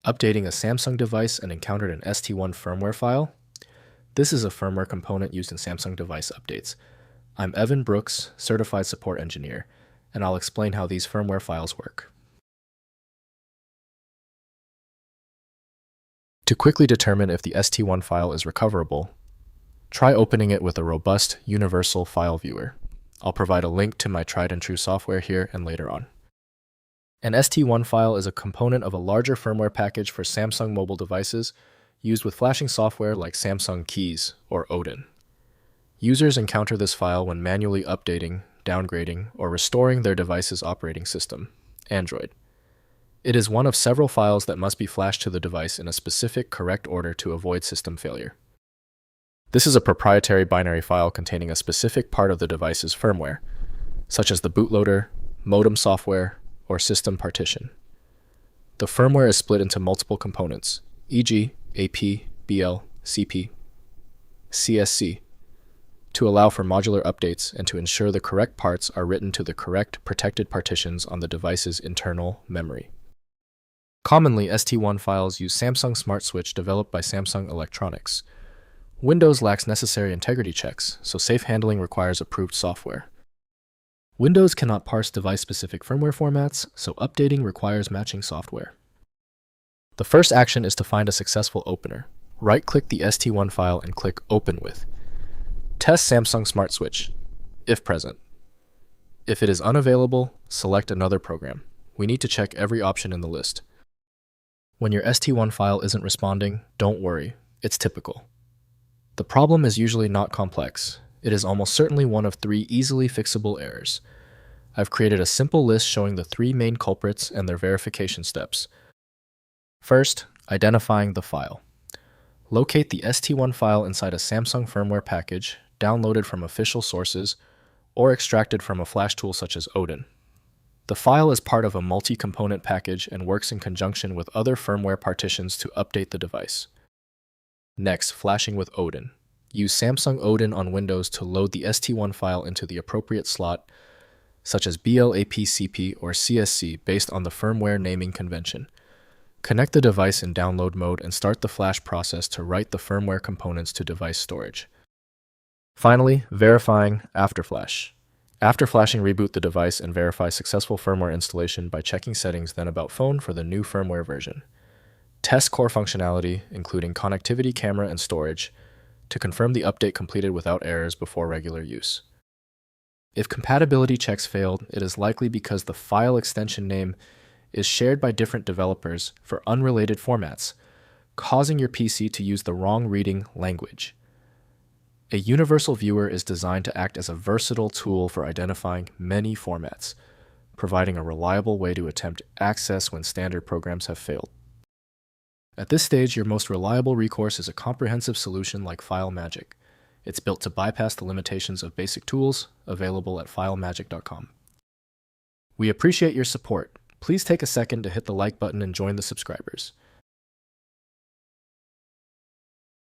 updating a Samsung device and encountered an ST1 firmware file? This is a firmware component used in Samsung device updates. I'm Evan Brooks, Certified Support Engineer, and I'll explain how these firmware files work. To quickly determine if the ST1 file is recoverable, try opening it with a robust, universal file viewer. I'll provide a link to my tried and true software here and later on. An ST1 file is a component of a larger firmware package for Samsung mobile devices used with flashing software like Samsung Kies or Odin. Users encounter this file when manually updating, downgrading, or restoring their device's operating system, Android. It is one of several files that must be flashed to the device in a specific correct order to avoid system failure. This is a proprietary binary file containing a specific part of the device's firmware, such as the bootloader, modem software, or system partition. The firmware is split into multiple components, e.g., AP, BL, CP, CSC, to allow for modular updates and to ensure the correct parts are written to the correct protected partitions on the device's internal memory. Commonly, ST1 files use Samsung Smart Switch developed by Samsung Electronics. Windows lacks necessary integrity checks, so safe handling requires approved software. Windows cannot parse device-specific firmware formats, so updating requires matching software. The first action is to find a successful opener. Right-click the ST1 file and click Open With. Test Samsung Smart Switch, if present. If it is unavailable, select another program. We need to check every option in the list. When your ST1 file isn't responding, don't worry, it's typical. The problem is usually not complex. It is almost certainly one of 3 easily fixable errors. I've created a simple list showing the 3 main culprits and their verification steps. First, identifying the file. Locate the ST1 file inside a Samsung firmware package, downloaded from official sources, or extracted from a flash tool such as Odin. The file is part of a multi-component package and works in conjunction with other firmware partitions to update the device. Next, flashing with Odin. Use Samsung Odin on Windows to load the ST1 file into the appropriate slot, such as BLAPCP or CSC based on the firmware naming convention. Connect the device in download mode and start the flash process to write the firmware components to device storage. Finally, verifying after flash. After flashing, reboot the device and verify successful firmware installation by checking settings then about phone for the new firmware version. Test core functionality, including connectivity, camera, and storage, to confirm the update completed without errors before regular use. If compatibility checks failed, it is likely because the file extension name is shared by different developers for unrelated formats, causing your PC to use the wrong reading language. A universal viewer is designed to act as a versatile tool for identifying many formats, providing a reliable way to attempt access when standard programs have failed. At this stage, your most reliable recourse is a comprehensive solution like FileMagick. It's built to bypass the limitations of basic tools, available at filemagick.com. We appreciate your support. Please take a second to hit the like button and join the subscribers.